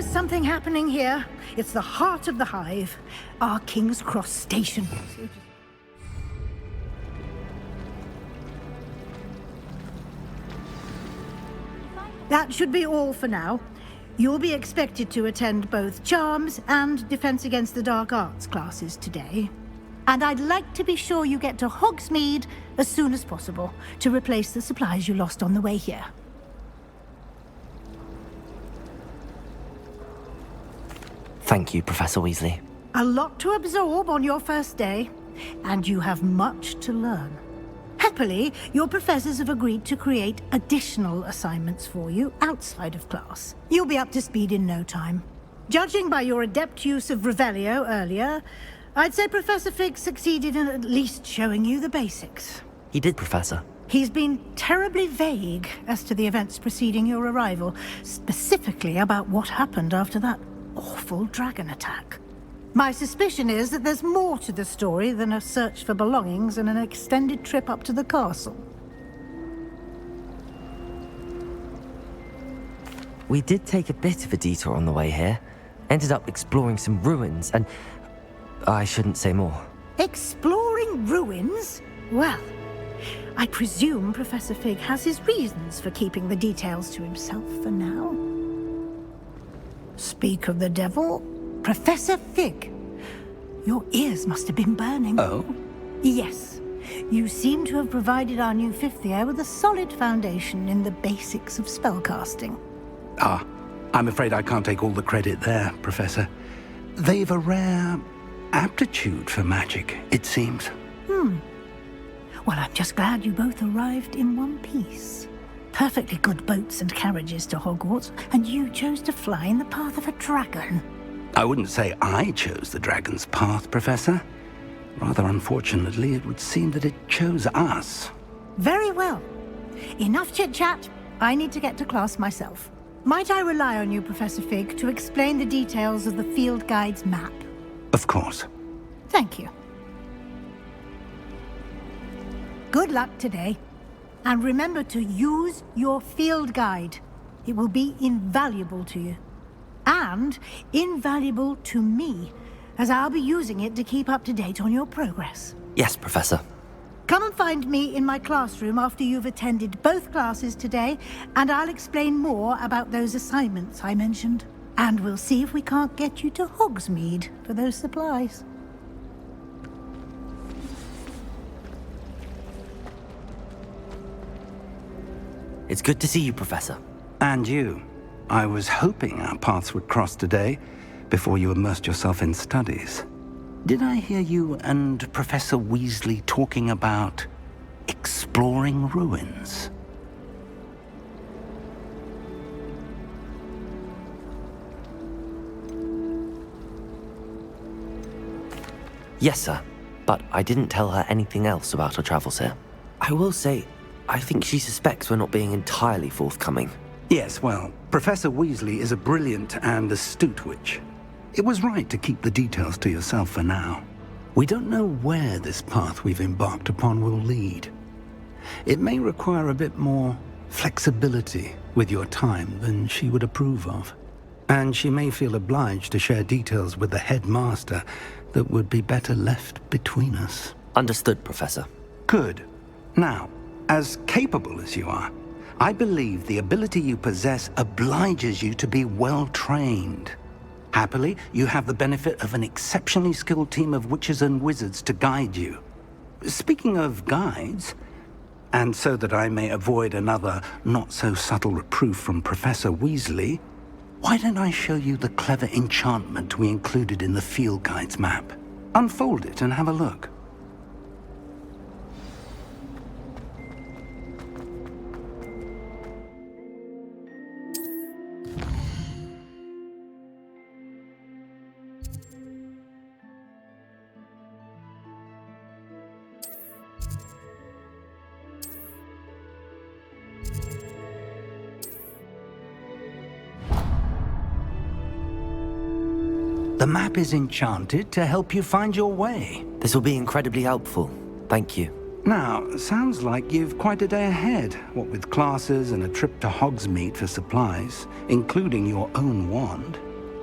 something happening here. It's the heart of the hive, our King's Cross station. That should be all for now. You'll be expected to attend both Charms and Defense Against the Dark Arts classes today. And I'd like to be sure you get to Hogsmeade as soon as possible to replace the supplies you lost on the way here. Thank you, Professor Weasley. A lot to absorb on your first day, and you have much to learn. Happily, your professors have agreed to create additional assignments for you outside of class. You'll be up to speed in no time. Judging by your adept use of Revelio earlier, I'd say Professor Fig succeeded in at least showing you the basics. He did, Professor. He's been terribly vague as to the events preceding your arrival, specifically about what happened after that awful dragon attack. My suspicion is that there's more to the story than a search for belongings and an extended trip up to the castle. We did take a bit of a detour on the way here. Ended up exploring some ruins and... I shouldn't say more. Exploring ruins? Well, I presume Professor Fig has his reasons for keeping the details to himself for now. Speak of the devil, Professor Fig. Your ears must have been burning. Oh? Yes. You seem to have provided our new fifth year with a solid foundation in the basics of spellcasting. Ah, I'm afraid I can't take all the credit there, Professor. They've a rare aptitude for magic, it seems. Well, I'm just glad you both arrived in one piece. Perfectly good boats and carriages to Hogwarts, and you chose to fly in the path of a dragon. I wouldn't say I chose the dragon's path, Professor. Rather unfortunately, it would seem that it chose us. Very well. Enough chit-chat. I need to get to class myself. Might I rely on you, Professor Fig, to explain the details of the field guide's map? Of course. Thank you. Good luck today. And remember to use your field guide. It will be invaluable to you. And invaluable to me, as I'll be using it to keep up to date on your progress. Yes, Professor. Come and find me in my classroom after you've attended both classes today, and I'll explain more about those assignments I mentioned. And we'll see if we can't get you to Hogsmeade for those supplies. It's good to see you, Professor. And you. I was hoping our paths would cross today, before you immersed yourself in studies. Did I hear you and Professor Weasley talking about exploring ruins? Yes, sir. But I didn't tell her anything else about our travels here. I will say, I think she suspects we're not being entirely forthcoming. Yes, well, Professor Weasley is a brilliant and astute witch. It was right to keep the details to yourself for now. We don't know where this path we've embarked upon will lead. It may require a bit more flexibility with your time than she would approve of. And she may feel obliged to share details with the headmaster that would be better left between us. Understood, Professor. Good. Now, as capable as you are, I believe the ability you possess obliges you to be well-trained. Happily, you have the benefit of an exceptionally skilled team of witches and wizards to guide you. Speaking of guides, and so that I may avoid another not-so-subtle reproof from Professor Weasley, why don't I show you the clever enchantment we included in the field guide's map? Unfold it and have a look. The map is enchanted to help you find your way. This will be incredibly helpful. Thank you. Now, sounds like you've quite a day ahead, what with classes and a trip to Hogsmeade for supplies, including your own wand.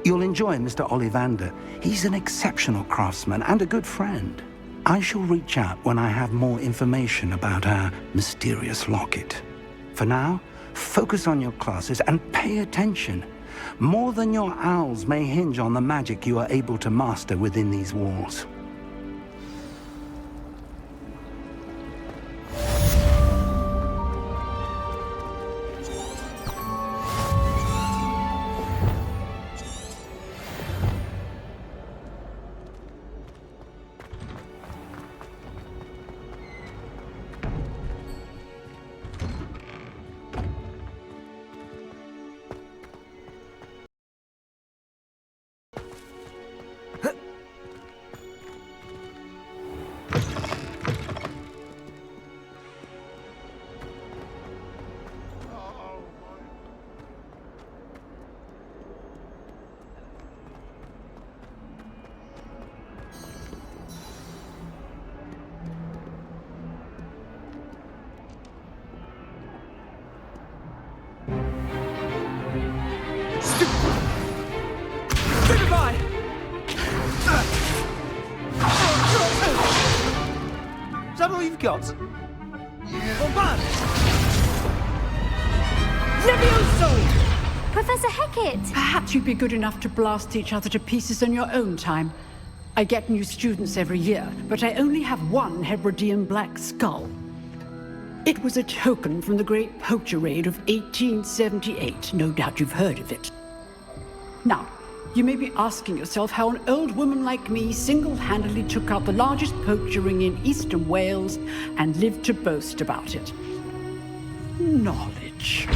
You'll enjoy Mr. Ollivander. He's an exceptional craftsman and a good friend. I shall reach out when I have more information about our mysterious locket. For now, focus on your classes and pay attention. More than your owls may hinge on the magic you are able to master within these walls. Is that all you've got? Bombard! Levioso! Professor Hecat! Perhaps you'd be good enough to blast each other to pieces on your own time. I get new students every year, but I only have one Hebridean black skull. It was a token from the Great Poacher Raid of 1878. No doubt you've heard of it. Now, you may be asking yourself how an old woman like me single-handedly took out the largest poacher ring in eastern Wales and lived to boast about it. Knowledge.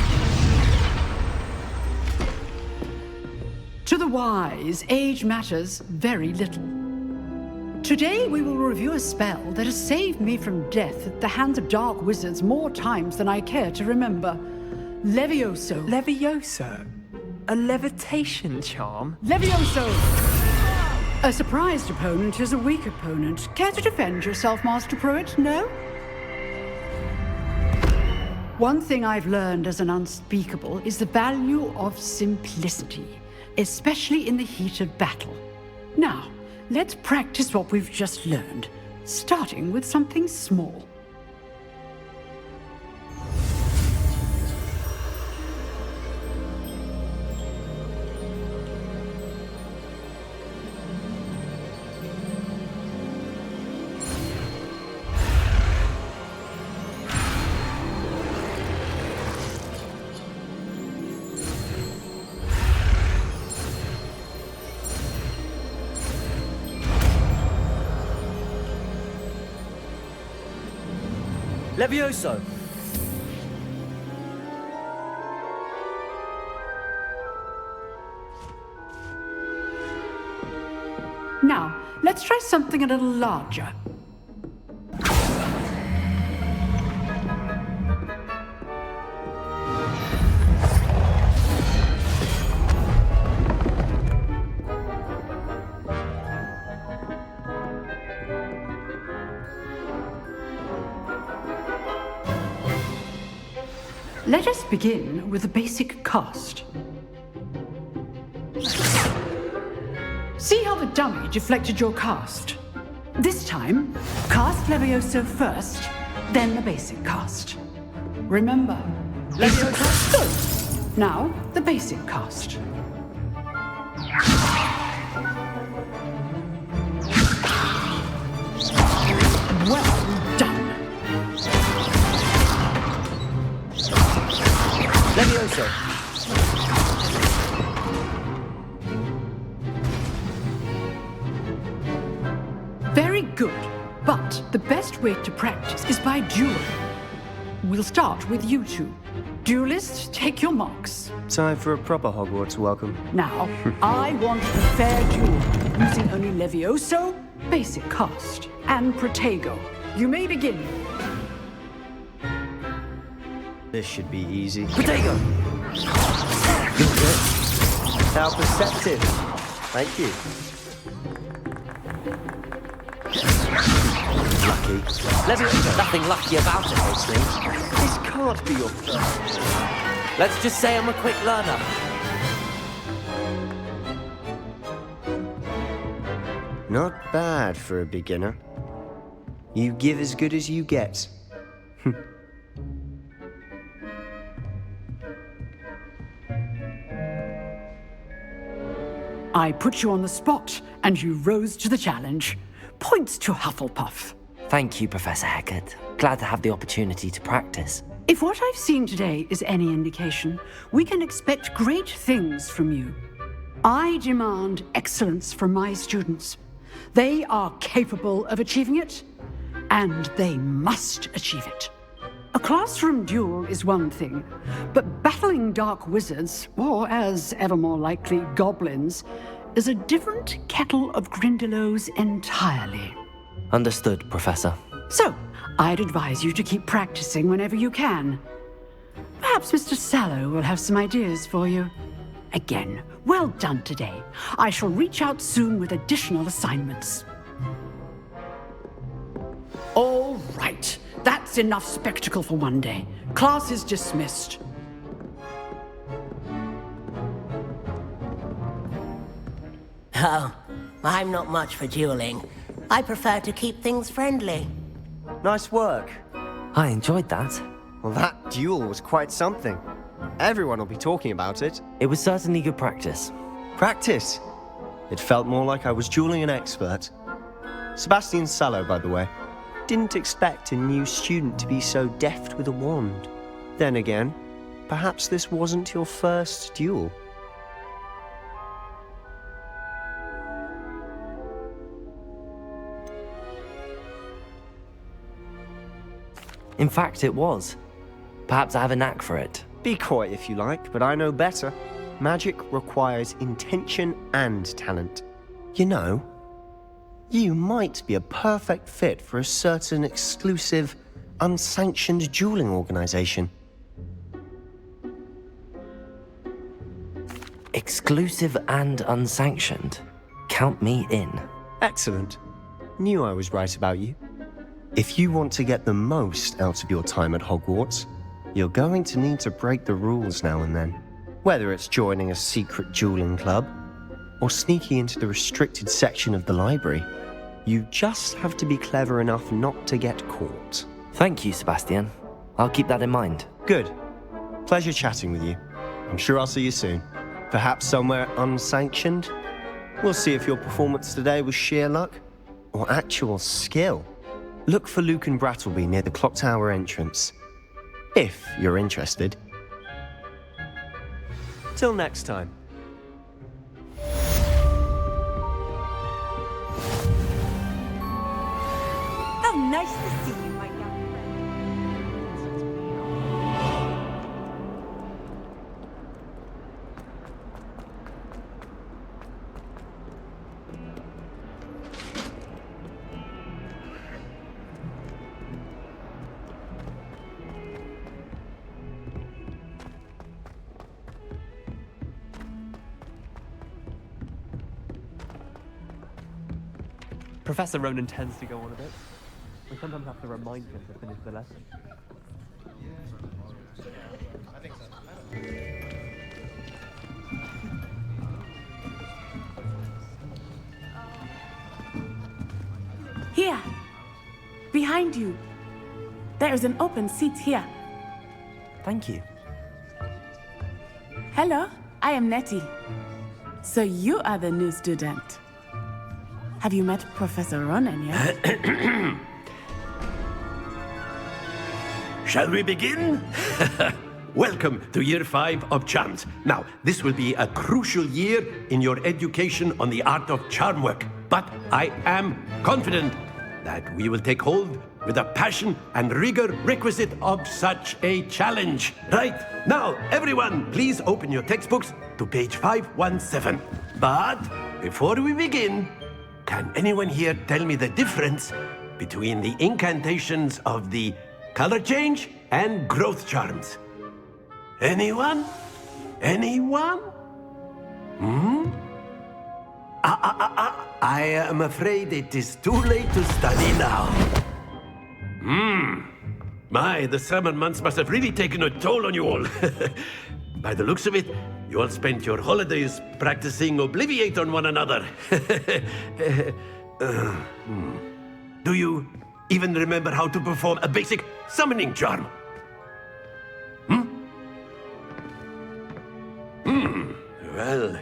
To the wise, age matters very little. Today we will review a spell that has saved me from death at the hands of dark wizards more times than I care to remember. Levioso. Levioso? A levitation charm? Levioso! A surprised opponent is a weak opponent. Care to defend yourself, Master Pruitt? No? One thing I've learned as an unspeakable is the value of simplicity, especially in the heat of battle. Now, let's practice what we've just learned, starting with something small. Levioso! Now, let's try something a little larger. Let us begin with the basic cast. See how the dummy deflected your cast? This time, cast Levioso first, then the basic cast. Remember, Levioso good. Now, the basic cast. Well done. Levioso! Very good, but the best way to practice is by dueling. We'll start with you two. Duelists, take your marks. Time for a proper Hogwarts welcome. Now, I want a fair duel, using only Levioso, basic cast, and Protego. You may begin. This should be easy. Protego! You're good. How perceptive. Thank you. Lucky. Levioso, nothing lucky about it, it seems. This can't be your first. Let's just say I'm a quick learner. Not bad for a beginner. You give as good as you get. I put you on the spot, and you rose to the challenge. Points to Hufflepuff. Thank you, Professor Hecat. Glad to have the opportunity to practice. If what I've seen today is any indication, we can expect great things from you. I demand excellence from my students. They are capable of achieving it, and they must achieve it. A classroom duel is one thing, but battling dark wizards, or as ever more likely, goblins, is a different kettle of Grindylows entirely. Understood, Professor. So, I'd advise you to keep practicing whenever you can. Perhaps Mr. Sallow will have some ideas for you. Again, well done today. I shall reach out soon with additional assignments. All right. That's enough spectacle for one day. Class is dismissed. Oh, I'm not much for dueling. I prefer to keep things friendly. Nice work. I enjoyed that. Well, that duel was quite something. Everyone will be talking about it. It was certainly good practice. Practice? It felt more like I was dueling an expert. Sebastian Sallow, by the way. Didn't expect a new student to be so deft with a wand. Then again, perhaps this wasn't your first duel. In fact, it was. Perhaps I have a knack for it. Be coy if you like, but I know better. Magic requires intention and talent. You know, you might be a perfect fit for a certain exclusive, unsanctioned dueling organization. Exclusive and unsanctioned. Count me in. Excellent. Knew I was right about you. If you want to get the most out of your time at Hogwarts, you're going to need to break the rules now and then. Whether it's joining a secret dueling club, or sneaking into the restricted section of the library, you just have to be clever enough not to get caught. Thank you, Sebastian. I'll keep that in mind. Good. Pleasure chatting with you. I'm sure I'll see you soon. Perhaps somewhere unsanctioned? We'll see if your performance today was sheer luck or actual skill. Look for Luke and Brattleby near the clock tower entrance, if you're interested. Till next time. How nice to see you, my young friend. Professor Ronan tends to go on a bit. We sometimes have to remind him to finish the lesson. Here, behind you. There is an open seat here. Thank you. Hello, I am Nettie. So you are the new student. Have you met Professor Ronan yet? Shall we begin? Welcome to Year 5 of Charms. Now, this will be a crucial year in your education on the art of charm work. But I am confident that we will take hold with the passion and rigor requisite of such a challenge. Right, now, everyone, please open your textbooks to page 517. But before we begin, can anyone here tell me the difference between the incantations of the color change and growth charms? Anyone? Anyone? I am afraid it is too late to study now. My, the summer months must have really taken a toll on you all. By the looks of it, you all spent your holidays practicing Obliviate on one another. Do you even remember how to perform a basic summoning charm? Well,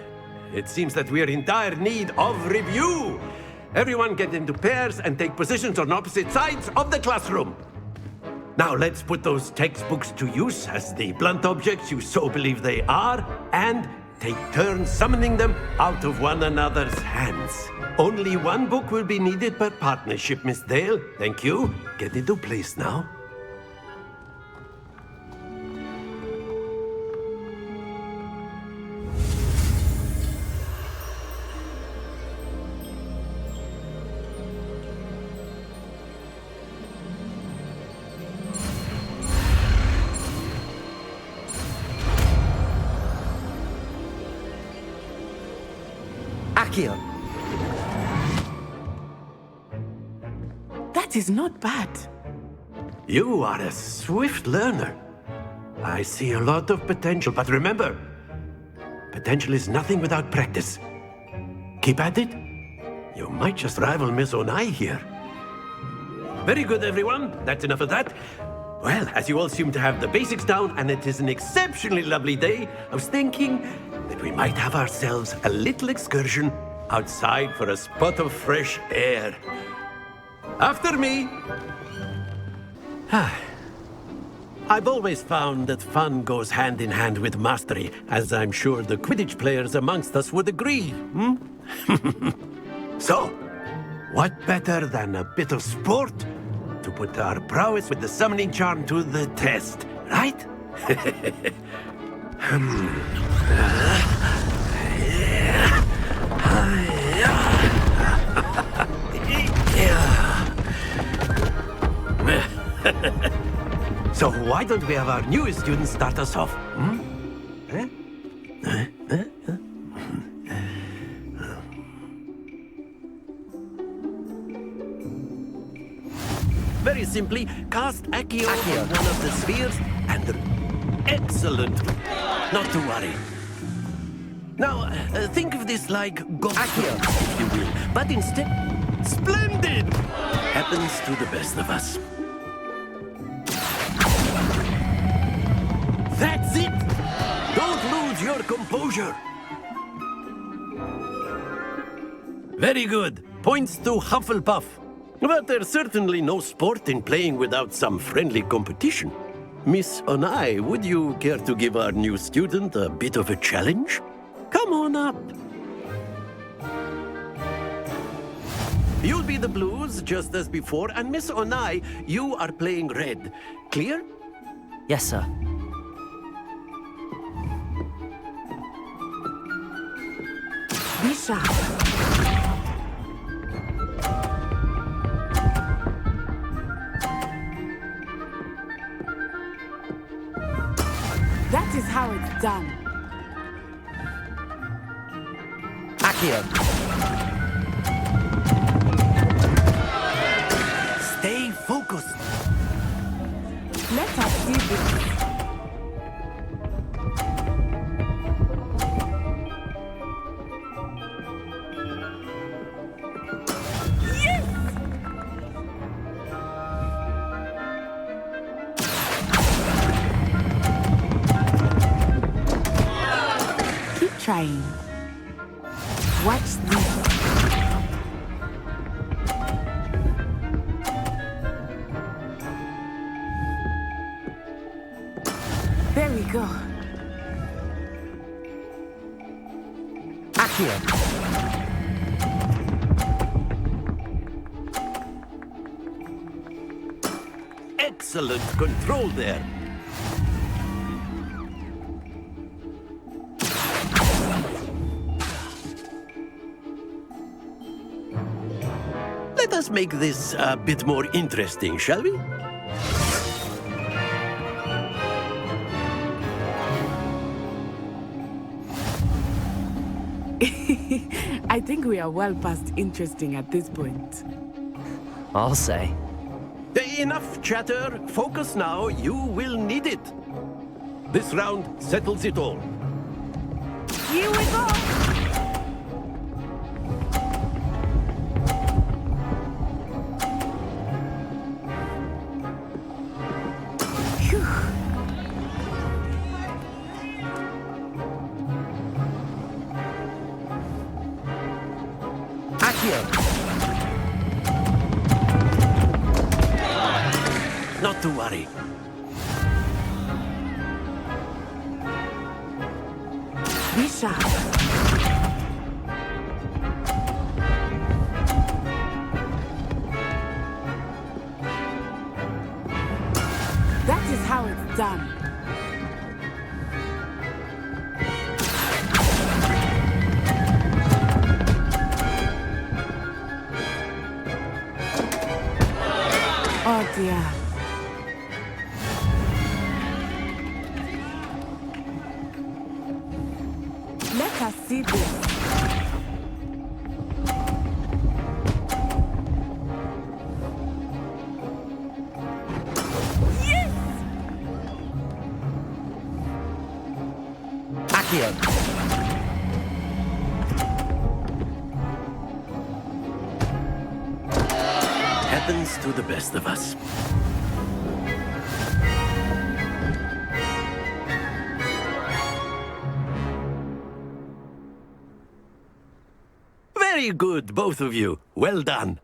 it seems that we're in dire need of review. Everyone get into pairs and take positions on opposite sides of the classroom. Now let's put those textbooks to use as the blunt objects you so believe they are, and take turns summoning them out of one another's hands. Only one book will be needed per partnership, Miss Dale. Thank you. Get into place now. Accio! That is not bad. You are a swift learner. I see a lot of potential, but remember, potential is nothing without practice. Keep at it. You might just rival Miss Onai here. Very good, everyone. That's enough of that. Well, as you all seem to have the basics down, and it is an exceptionally lovely day, I was thinking that we might have ourselves a little excursion outside for a spot of fresh air. After me! I've always found that fun goes hand in hand with mastery, as I'm sure the Quidditch players amongst us would agree, So, what better than a bit of sport to put our prowess with the summoning charm to the test, right? So why don't we have our newest student start us off? Very simply, cast Accio on one of the spheres and... Excellent! Not to worry. Now, think of this like Accio, if you will. But instead, splendid! Happens to the best of us. That's it! Don't lose your composure! Very good. Points to Hufflepuff. But there's certainly no sport in playing without some friendly competition. Miss Onai, would you care to give our new student a bit of a challenge? Come on up. You'll be the blues, just as before, and Miss Onai, you are playing red. Clear? Yes, sir. Be sharp. That is how it's done. Accio! Stay focused. Let us see this. Trying. Watch this. There we go. Accio! Excellent control there. Let us make this a bit more interesting, shall we? I think we are well past interesting at this point. I'll say. Enough chatter. Focus now. You will need it. This round settles it all. Here we go! Accio! Not to worry. Be sharp. That is how it's done. Oh dear. Let us see this. Accio! Happens to the best of us. Very good, both of you. Well done.